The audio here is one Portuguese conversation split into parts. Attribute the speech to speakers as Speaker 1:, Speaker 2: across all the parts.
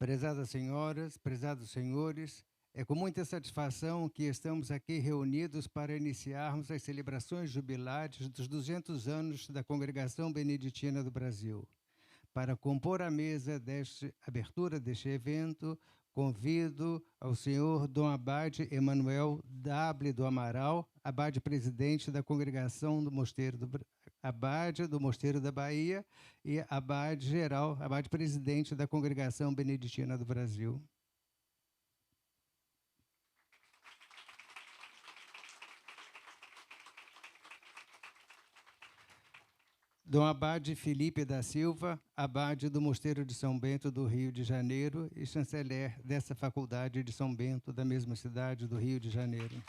Speaker 1: Prezadas senhoras, prezados senhores, é com muita satisfação que estamos aqui reunidos para iniciarmos as celebrações jubilares dos 200 anos da Congregação Beneditina do Brasil. Para compor a mesa desta abertura deste evento, convido ao senhor Dom Abade Emanuel W. do Amaral, abade presidente da Congregação do Mosteiro Abade do Mosteiro da Bahia e abade geral, abade presidente da Congregação Beneditina do Brasil. Dom Abade Felipe da Silva, abade do Mosteiro de São Bento do Rio de Janeiro e chanceler dessa faculdade de São Bento, da mesma cidade do Rio de Janeiro.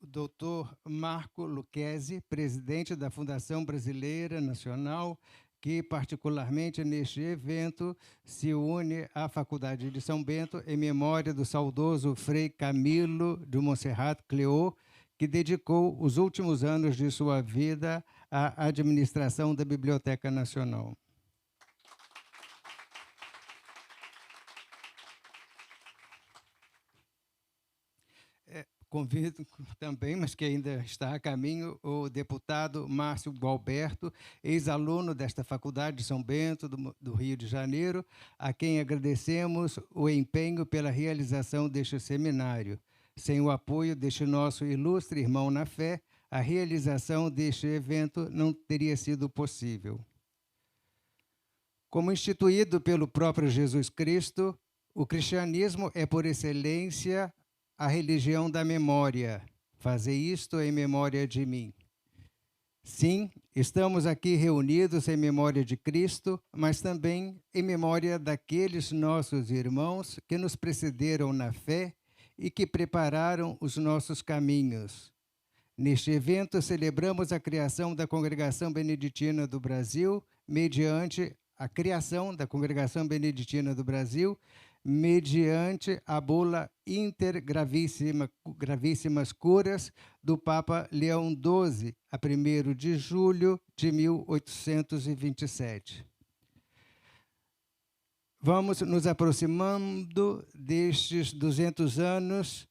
Speaker 1: O doutor Marco Lucchesi, presidente da Fundação Brasileira Nacional, que particularmente neste evento se une à Faculdade de São Bento em memória do saudoso Frei Camilo de Montserrat Cléot, que dedicou os últimos anos de sua vida à administração da Biblioteca Nacional. Convido também, mas que ainda está a caminho, o deputado Márcio Gualberto, ex-aluno desta Faculdade de São Bento, do Rio de Janeiro, a quem agradecemos o empenho pela realização deste seminário. Sem o apoio deste nosso ilustre irmão na fé, a realização deste evento não teria sido possível. Como instituído pelo próprio Jesus Cristo, o cristianismo é, por excelência, a religião da memória. Fazei isto em memória de mim. Sim, estamos aqui reunidos em memória de Cristo, mas também em memória daqueles nossos irmãos que nos precederam na fé e que prepararam os nossos caminhos. Neste evento, celebramos a criação da Congregação Beneditina do Brasil, mediante a criação da Congregação Beneditina do Brasil, mediante a bula Gravíssimas Curas do Papa Leão XII, a 1º de julho de 1827. Vamos nos aproximando destes 200 anos,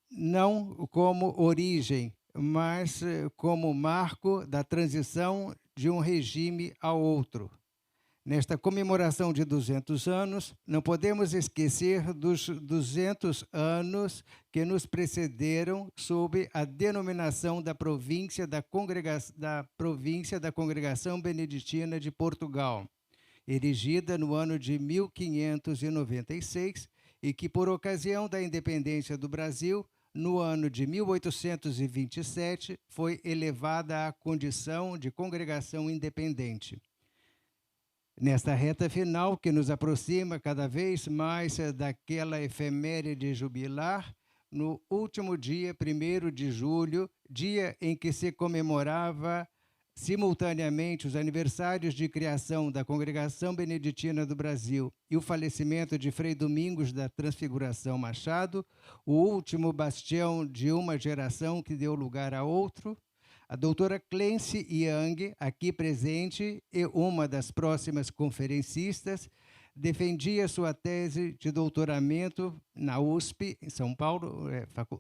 Speaker 1: não como origem, mas como marco da transição de um regime ao outro. Nesta comemoração de 200 anos, não podemos esquecer dos 200 anos que nos precederam sob a denominação da província da Congregação Beneditina de Portugal, erigida no ano de 1596 e que, por ocasião da independência do Brasil, no ano de 1827, foi elevada à condição de congregação independente. Nesta reta final, que nos aproxima cada vez mais daquela efeméride jubilar, no último dia, 1º de julho, dia em que se comemorava simultaneamente os aniversários de criação da Congregação Beneditina do Brasil e o falecimento de Frei Domingos da Transfiguração Machado, o último bastião de uma geração que deu lugar a outro, a doutora Clence Young, aqui presente e uma das próximas conferencistas, defendia sua tese de doutoramento na USP, em São Paulo,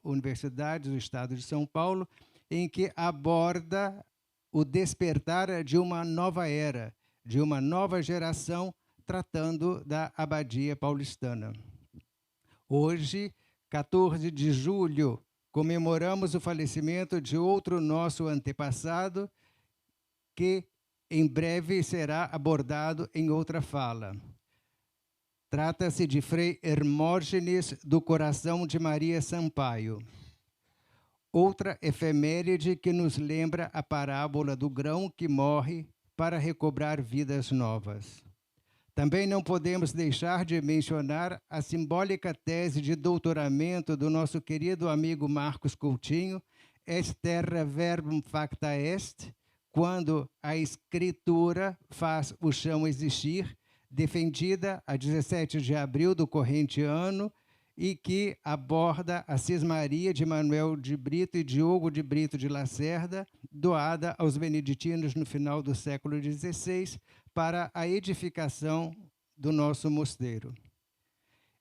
Speaker 1: Universidade do Estado de São Paulo, em que aborda o despertar de uma nova era, de uma nova geração, tratando da abadia paulistana. Hoje, 14 de julho, comemoramos o falecimento de outro nosso antepassado, que em breve será abordado em outra fala. Trata-se de Frei Hermógenes do Coração de Maria Sampaio. Outra efeméride que nos lembra a parábola do grão que morre para recobrar vidas novas. Também não podemos deixar de mencionar a simbólica tese de doutoramento do nosso querido amigo Marcos Coutinho, Est terra verbum facta est, quando a escritura faz o chão existir, defendida a 17 de abril do corrente ano e que aborda a cismaria de Manuel de Brito e Diogo de Brito de Lacerda, doada aos beneditinos no final do século XVI para a edificação do nosso mosteiro.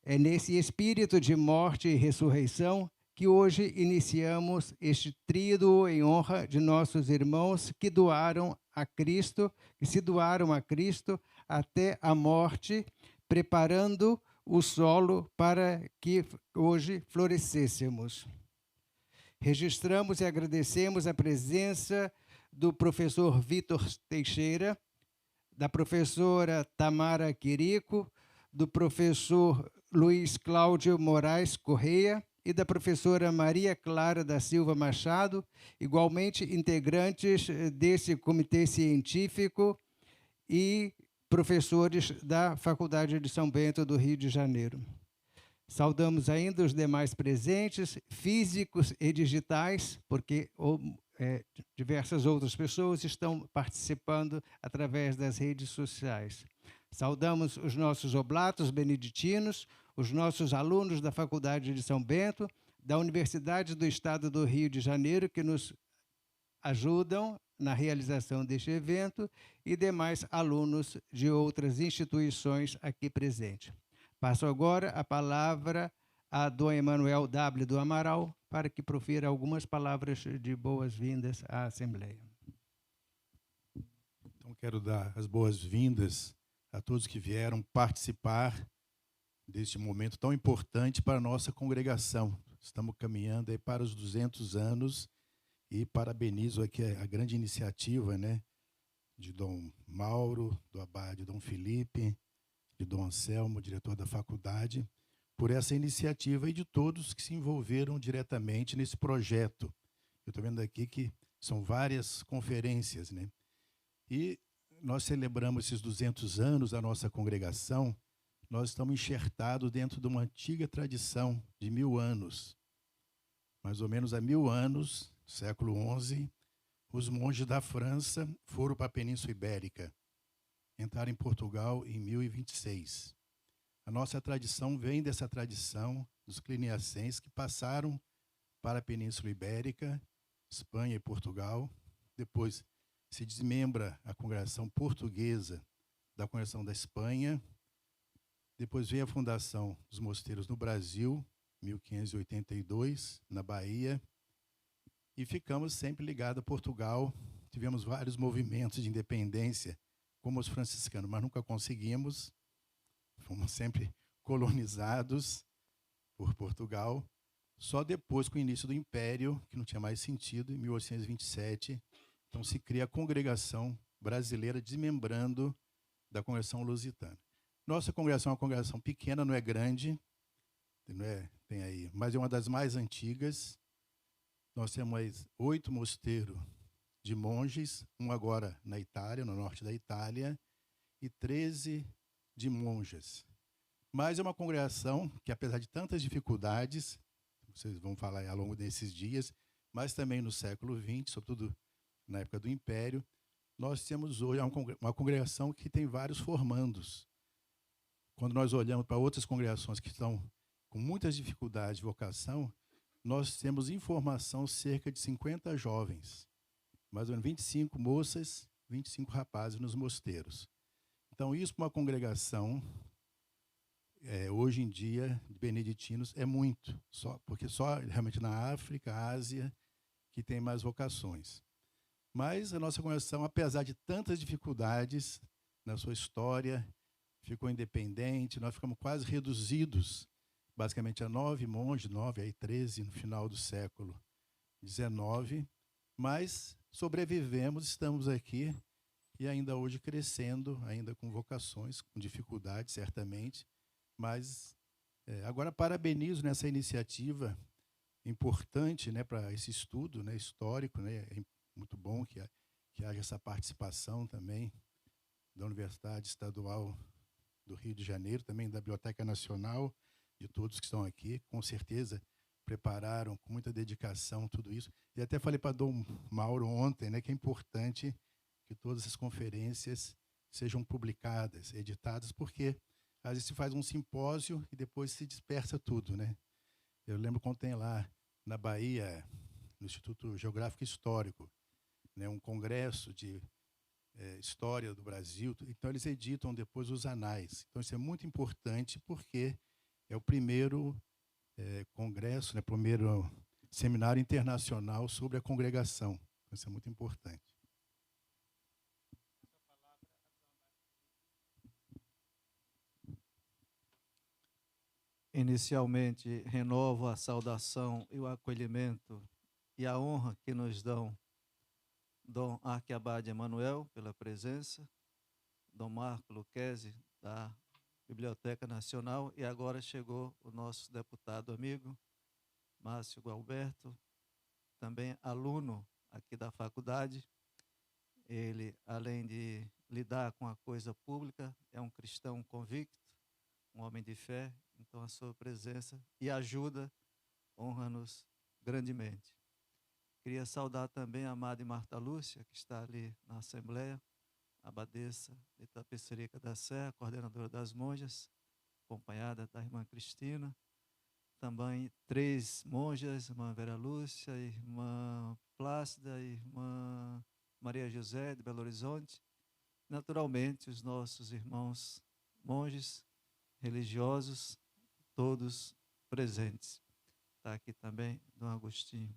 Speaker 1: É nesse espírito de morte e ressurreição que hoje iniciamos este tríduo em honra de nossos irmãos que doaram a Cristo, que se doaram a Cristo até a morte, preparando o solo para que hoje florescêssemos. Registramos e agradecemos a presença do professor Vitor Teixeira, da professora Tamara Quirico, do professor Luiz Cláudio Moraes Correia e da professora Maria Clara da Silva Machado, igualmente integrantes desse comitê científico e professores da Faculdade de São Bento do Rio de Janeiro. Saudamos ainda os demais presentes, físicos e digitais, porque diversas outras pessoas estão participando através das redes sociais. Saudamos os nossos oblatos beneditinos, os nossos alunos da Faculdade de São Bento, da Universidade do Estado do Rio de Janeiro, que nos ajudam na realização deste evento, e demais alunos de outras instituições aqui presentes. Passo agora a palavra a Dom Emanuel W. do Amaral, para que profira algumas palavras de boas-vindas à Assembleia.
Speaker 2: Então, quero dar as boas-vindas a todos que vieram participar deste momento tão importante para a nossa congregação. Estamos caminhando aí para os 200 anos e parabenizo aqui a grande iniciativa, né, de Dom Mauro, do Abade Dom Felipe, de Dom Anselmo, diretor da faculdade, por essa iniciativa e de todos que se envolveram diretamente nesse projeto. Eu estou vendo aqui que são várias conferências, né? E nós celebramos esses 200 anos da nossa congregação, nós estamos enxertados dentro de uma antiga tradição de 1000 anos. Mais ou menos há 1000 anos, século XI, os monges da França foram para a Península Ibérica. Entraram em Portugal em 1026. A nossa tradição vem dessa tradição dos cluniacenses que passaram para a Península Ibérica, Espanha e Portugal. Depois se desmembra a congregação portuguesa da congregação da Espanha. Depois vem a fundação dos mosteiros no Brasil, 1582, na Bahia. E ficamos sempre ligados a Portugal. Tivemos vários movimentos de independência, como os franciscanos, mas nunca conseguimos. Fomos sempre colonizados por Portugal. Só depois, com o início do Império, que não tinha mais sentido, em 1827, então se cria a Congregação Brasileira, desmembrando da Congregação Lusitana. Nossa congregação é uma congregação pequena, não é grande, tem aí, mas é uma das mais antigas. Nós temos 8 mosteiros de monges, um agora na Itália, no norte da Itália, e 13 de monjas. Mas é uma congregação que, apesar de tantas dificuldades, vocês vão falar ao longo desses dias, mas também no século XX, sobretudo na época do Império, nós temos hoje uma congregação que tem vários formandos. Quando nós olhamos para outras congregações que estão com muitas dificuldades de vocação, nós temos em formação cerca de 50 jovens, mais ou menos 25 moças, 25 rapazes nos mosteiros. Então, isso para uma congregação, hoje em dia, de beneditinos, é muito, porque só realmente na África, Ásia, que tem mais vocações. Mas a nossa congregação, apesar de tantas dificuldades na sua história, ficou independente, nós ficamos quase reduzidos, basicamente a 9 monges, 9, aí 13 no final do século XIX, mas sobrevivemos, estamos aqui e ainda hoje crescendo, ainda com vocações, com dificuldades, certamente, mas agora parabenizo nessa iniciativa importante, né, para esse estudo, né, histórico, né, é muito bom que haja essa participação também da Universidade Estadual do Rio de Janeiro, também da Biblioteca Nacional, de todos que estão aqui, com certeza prepararam com muita dedicação tudo isso. E até falei para Dom Mauro ontem, né, que é importante que todas as conferências sejam publicadas, editadas, porque às vezes se faz um simpósio e depois se dispersa tudo, né? Eu lembro quando tem lá na Bahia, no Instituto Geográfico e Histórico, né, um congresso de história do Brasil, então eles editam depois os anais. Então isso é muito importante porque é o primeiro congresso, né, primeiro seminário internacional sobre a congregação. Então, isso é muito importante.
Speaker 3: Inicialmente, renovo a saudação e o acolhimento e a honra que nos dão Dom Arquiabade Emanuel, pela presença, Dom Marco Lucchesi, da Biblioteca Nacional, e agora chegou o nosso deputado amigo, Márcio Gualberto, também aluno aqui da faculdade. Ele, além de lidar com a coisa pública, é um cristão convicto, um homem de fé, então a sua presença e ajuda honra-nos grandemente. Queria saudar também a amada Marta Lúcia, que está ali na Assembleia, abadesa de Itapecerica da Serra, coordenadora das monjas, acompanhada da irmã Cristina, também 3 monjas, irmã Vera Lúcia, irmã Plácida, irmã Maria José, de Belo Horizonte, naturalmente os nossos irmãos monges, religiosos, todos presentes. Está aqui também Dom Agostinho.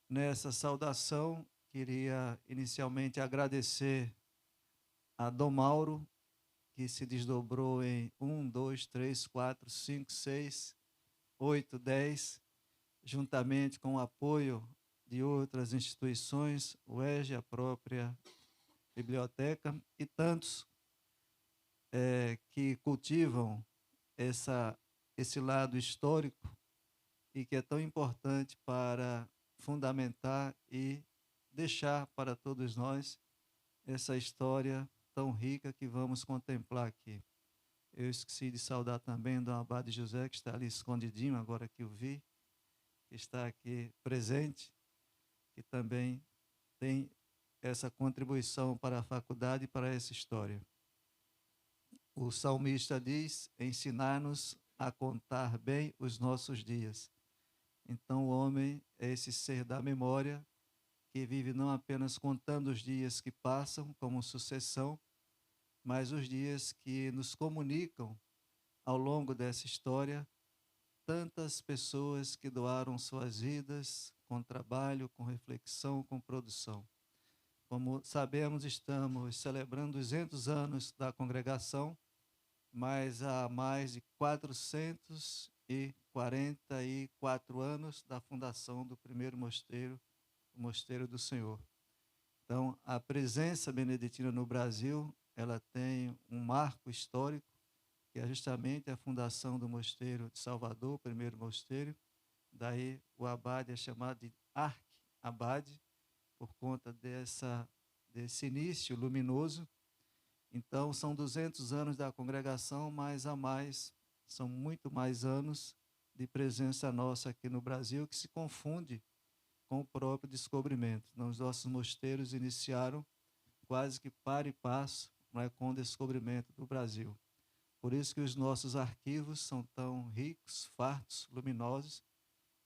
Speaker 3: Nessa saudação, queria inicialmente agradecer a Dom Mauro, que se desdobrou em 1, 2, 3, 4, 5, 6, 8, 10, juntamente com o apoio de outras instituições, o EJE, a própria biblioteca, e tantos que cultivam esse lado histórico e que é tão importante para fundamentar e deixar para todos nós essa história tão rica que vamos contemplar aqui. Eu esqueci de saudar também Dom Abade José, que está ali escondidinho, agora que o vi, que está aqui presente, que também tem essa contribuição para a faculdade e para essa história. O salmista diz: ensinar-nos a contar bem os nossos dias. Então, o homem é esse ser da memória que vive não apenas contando os dias que passam como sucessão, mas os dias que nos comunicam ao longo dessa história tantas pessoas que doaram suas vidas com trabalho, com reflexão, com produção. Como sabemos, estamos celebrando 200 anos da congregação, mas há mais de 444 anos da fundação do primeiro mosteiro, o Mosteiro do Senhor. Então, a presença beneditina no Brasil, ela tem um marco histórico, que é justamente a fundação do Mosteiro de Salvador, o primeiro mosteiro. Daí o abade é chamado de arque-abade, por conta desse início luminoso. Então, são 200 anos da congregação, mas há mais, são muito mais anos de presença nossa aqui no Brasil, que se confunde com o próprio descobrimento. Então, os nossos mosteiros iniciaram quase que para e passo, com o descobrimento do Brasil. Por isso que os nossos arquivos são tão ricos, fartos, luminosos,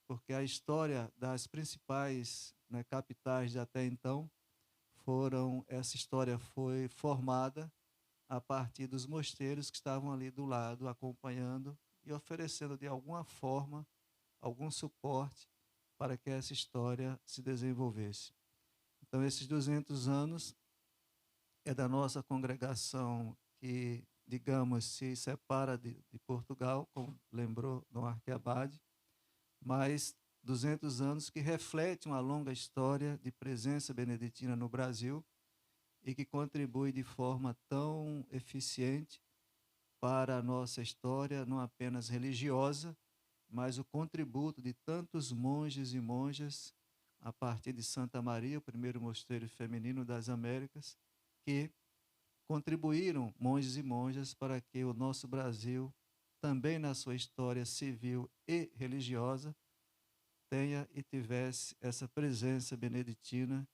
Speaker 3: porque a história das principais capitais de até então essa história foi formada a partir dos mosteiros que estavam ali do lado, acompanhando e oferecendo de alguma forma algum suporte para que essa história se desenvolvesse. Então, esses 200 anos é da nossa congregação que, digamos, se separa de Portugal, como lembrou Dom Arquiabade, mas 200 anos que reflete uma longa história de presença beneditina no Brasil e que contribui de forma tão eficiente para a nossa história, não apenas religiosa, mas o contributo de tantos monges e monjas a partir de Santa Maria, o primeiro mosteiro feminino das Américas, que contribuíram, monges e monjas, para que o nosso Brasil, também na sua história civil e religiosa, tenha e tivesse essa presença beneditina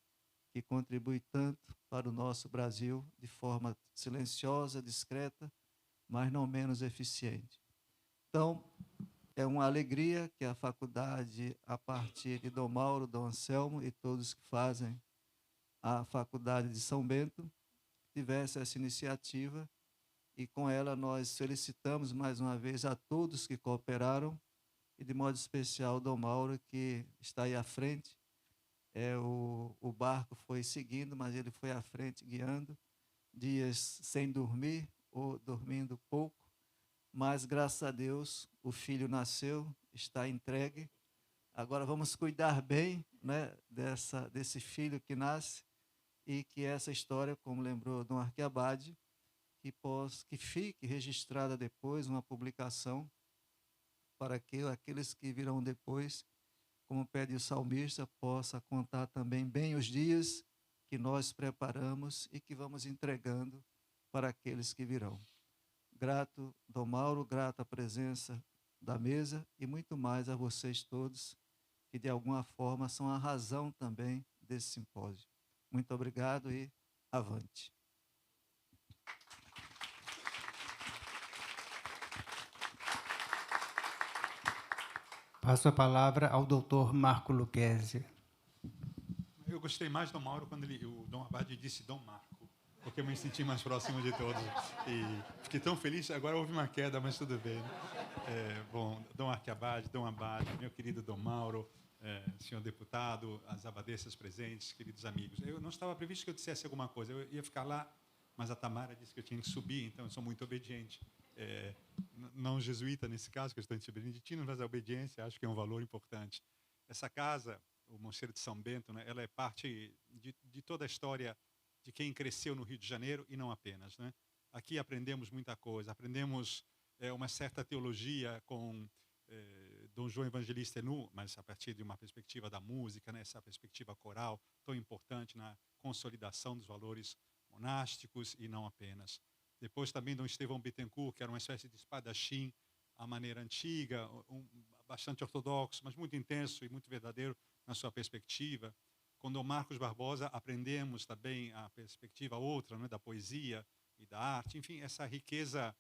Speaker 3: que contribui tanto para o nosso Brasil de forma silenciosa, discreta, mas não menos eficiente. Então, é uma alegria que a faculdade, a partir de Dom Mauro, Dom Anselmo e todos que fazem a Faculdade de São Bento, tivesse essa iniciativa, e com ela nós felicitamos mais uma vez a todos que cooperaram, e de modo especial Dom Mauro, que está aí à frente. O barco foi seguindo, mas ele foi à frente guiando, dias sem dormir ou dormindo pouco, mas graças a Deus o filho nasceu, está entregue. Agora vamos cuidar bem, né, desse filho que nasce, e que essa história, como lembrou Dom Arquiabade, que fique registrada depois, uma publicação, para que aqueles que virão depois, como pede o salmista, possa contar também bem os dias que nós preparamos e que vamos entregando para aqueles que virão. Grato, Dom Mauro, grato à presença da mesa e muito mais a vocês todos, que de alguma forma são a razão também desse simpósio. Muito obrigado e avante.
Speaker 1: Passo a palavra ao doutor Marco Lucchesi.
Speaker 4: Eu gostei mais do Mauro quando o Dom Abade disse Dom Marco, porque eu me senti mais próximo de todos. E fiquei tão feliz, agora houve uma queda, mas tudo bem. Bom, Dom Arquiabade, Dom Abade, meu querido Dom Mauro, senhor deputado, as abadesas presentes, queridos amigos. Eu não estava previsto que eu dissesse alguma coisa, eu ia ficar lá, mas a Tamara disse que eu tinha que subir, então eu sou muito obediente. Não jesuíta nesse caso, que eu estou em beneditino, mas a obediência acho que é um valor importante. Essa casa, o Mosteiro de São Bento, né, ela é parte de toda a história de quem cresceu no Rio de Janeiro e não apenas, né? Aqui aprendemos muita coisa, aprendemos uma certa teologia com Dom João Evangelista Nu, mas a partir de uma perspectiva da música, né, essa perspectiva coral tão importante na consolidação dos valores monásticos e não apenas. Depois também Dom Estevão Bittencourt, que era uma espécie de espadachim à maneira antiga, bastante ortodoxo, mas muito intenso e muito verdadeiro na sua perspectiva. Com Dom Marcos Barbosa aprendemos também a perspectiva outra, né, da poesia e da arte, enfim, essa riqueza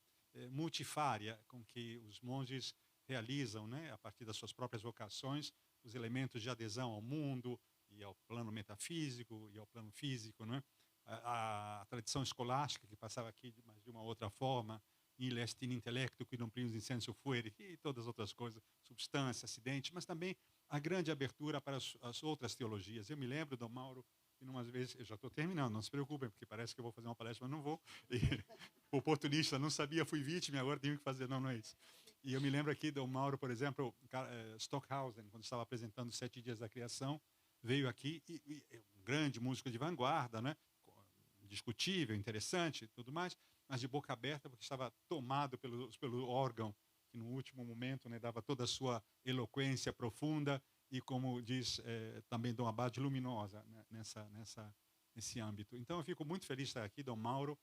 Speaker 4: multifária com que os monges realizam, né, a partir das suas próprias vocações, os elementos de adesão ao mundo e ao plano metafísico e ao plano físico, né? A tradição escolástica que passava aqui de uma outra forma, il est in intellecto qui non prius in sensu fuere, e todas as outras coisas, substância, acidente, mas também a grande abertura para as outras teologias. Eu me lembro, Dom Mauro, que umas vezes, eu já estou terminando, não se preocupem, porque parece que eu vou fazer uma palestra, mas não vou. E, oportunista, não sabia, fui vítima, agora tenho que fazer, não é isso. E eu me lembro aqui, Dom Mauro, por exemplo, Stockhausen, quando estava apresentando os 7 Dias da Criação, veio aqui, e um grande músico de vanguarda, né? Discutível, interessante e tudo mais, mas de boca aberta, porque estava tomado pelo órgão, que no último momento, né, dava toda a sua eloquência profunda e, como diz também Dom Abade, luminosa, né, nesse âmbito. Então, eu fico muito feliz de estar aqui, Dom Mauro.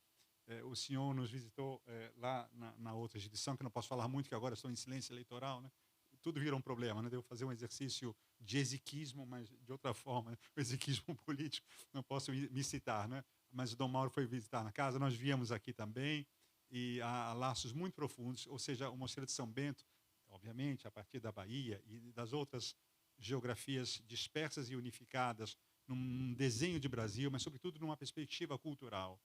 Speaker 4: O senhor nos visitou lá na outra edição, que não posso falar muito, que agora estou em silêncio eleitoral, né? Tudo vira um problema, né? Devo fazer um exercício de exequismo, mas de outra forma, né? O exequismo político, não posso me citar, né? Mas o Dom Mauro foi visitar na casa, nós viemos aqui também, e há laços muito profundos, ou seja, o Mosteiro de São Bento, obviamente, a partir da Bahia e das outras geografias dispersas e unificadas, num desenho de Brasil, mas sobretudo numa perspectiva cultural.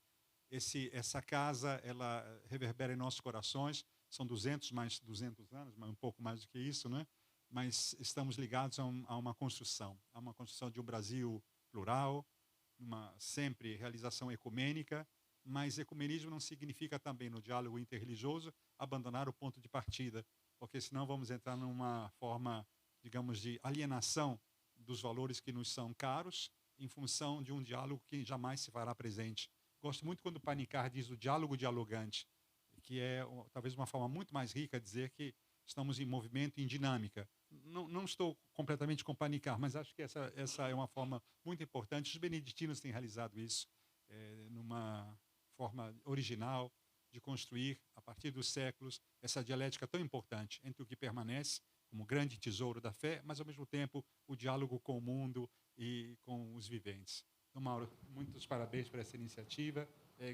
Speaker 4: Essa casa, ela reverbera em nossos corações, são 200 mais 200 anos, mas um pouco mais do que isso, né? Mas estamos ligados a uma construção de um Brasil plural, uma sempre realização ecumênica, mas ecumenismo não significa também, no diálogo interreligioso, abandonar o ponto de partida, porque senão vamos entrar numa forma, digamos, de alienação dos valores que nos são caros, em função de um diálogo que jamais se fará presente. Gosto muito quando Panikkar diz o diálogo dialogante, que é talvez uma forma muito mais rica de dizer que estamos em movimento, em dinâmica. Não estou completamente com Panikkar, mas acho que essa é uma forma muito importante. Os beneditinos têm realizado isso numa forma original de construir, a partir dos séculos, essa dialética tão importante entre o que permanece como grande tesouro da fé, mas, ao mesmo tempo, o diálogo com o mundo e com os viventes. Então, Mauro, muitos parabéns por essa iniciativa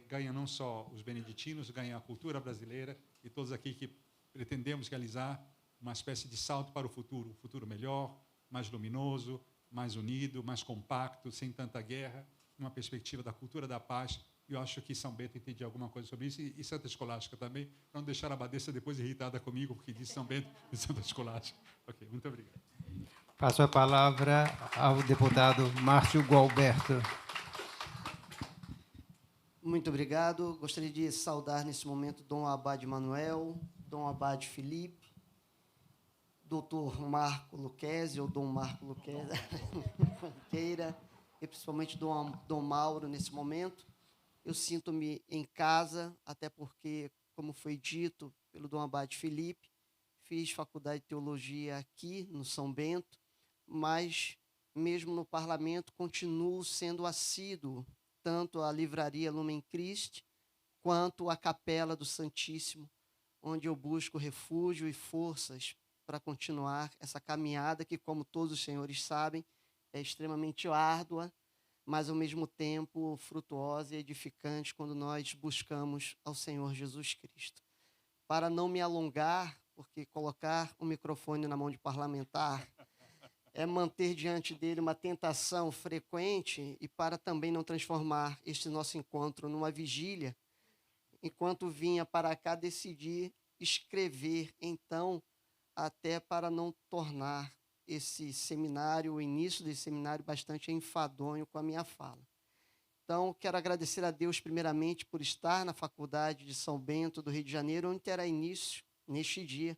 Speaker 4: ganha não só os beneditinos, ganha a cultura brasileira e todos aqui que pretendemos realizar uma espécie de salto para o futuro, um futuro melhor, mais luminoso, mais unido, mais compacto, sem tanta guerra, numa perspectiva da cultura da paz. E eu acho que São Bento entendia alguma coisa sobre isso, e Santa Escolástica também, para não deixar a abadesa depois irritada comigo, porque disse São Bento e Santa Escolástica. Ok, muito obrigado.
Speaker 1: Passo a palavra ao deputado Márcio Gualberto.
Speaker 5: Muito obrigado. Gostaria de saudar nesse momento Dom Abade Manuel, Dom Abade Felipe, Dr. Marco Luquezzi, ou Dom Marco Luquezzi, Queira, e principalmente Dom Mauro nesse momento. Eu sinto-me em casa, até porque, como foi dito pelo Dom Abade Felipe, fiz faculdade de teologia aqui no São Bento, mas mesmo no parlamento continuo sendo assíduo tanto à livraria Lumen Christi quanto à Capela do Santíssimo, onde eu busco refúgio e forças para continuar essa caminhada que, como todos os senhores sabem, é extremamente árdua, mas, ao mesmo tempo, frutuosa e edificante quando nós buscamos ao Senhor Jesus Cristo. Para não me alongar, porque colocar o microfone na mão de parlamentar é manter diante dele uma tentação frequente, e para também não transformar este nosso encontro numa vigília, enquanto vinha para cá, decidi escrever, então, até para não tornar esse seminário, o início desse seminário, bastante enfadonho com a minha fala. Então, quero agradecer a Deus, primeiramente, por estar na Faculdade de São Bento, do Rio de Janeiro, onde terá início, neste dia,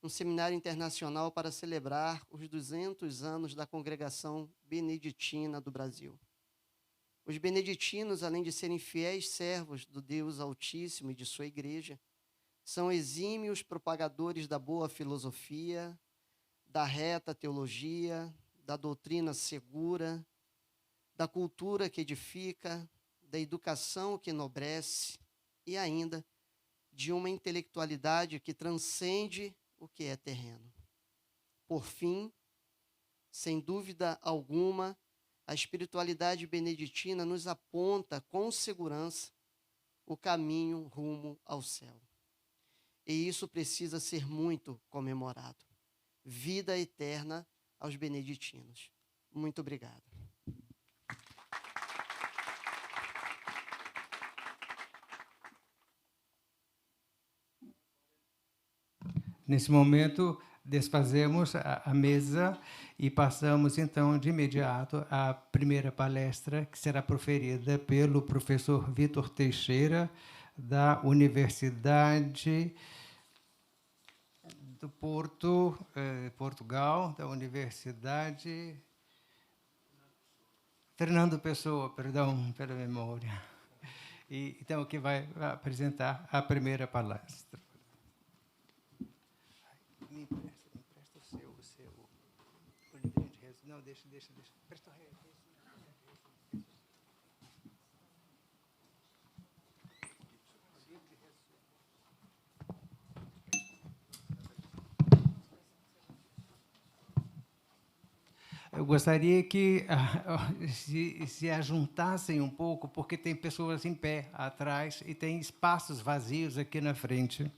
Speaker 5: um seminário internacional para celebrar os 200 anos da Congregação Beneditina do Brasil. Os beneditinos, além de serem fiéis servos do Deus Altíssimo e de sua igreja, são exímios propagadores da boa filosofia, da reta teologia, da doutrina segura, da cultura que edifica, da educação que enobrece e ainda de uma intelectualidade que transcende o que é terreno. Por fim, sem dúvida alguma, a espiritualidade beneditina nos aponta com segurança o caminho rumo ao céu. E isso precisa ser muito comemorado. Vida eterna aos beneditinos. Muito obrigado.
Speaker 1: Nesse momento, desfazemos a mesa e passamos, então, de imediato à primeira palestra, que será proferida pelo professor Vitor Teixeira, da Universidade do Porto, Portugal, da Universidade Fernando Pessoa, perdão pela memória. E, então, que vai apresentar a primeira palestra. Me empresta o seu livrinho de resumo. Não, deixa. Presta o resto. Eu gostaria que se ajuntassem um pouco, porque tem pessoas em pé atrás e tem espaços vazios aqui na frente.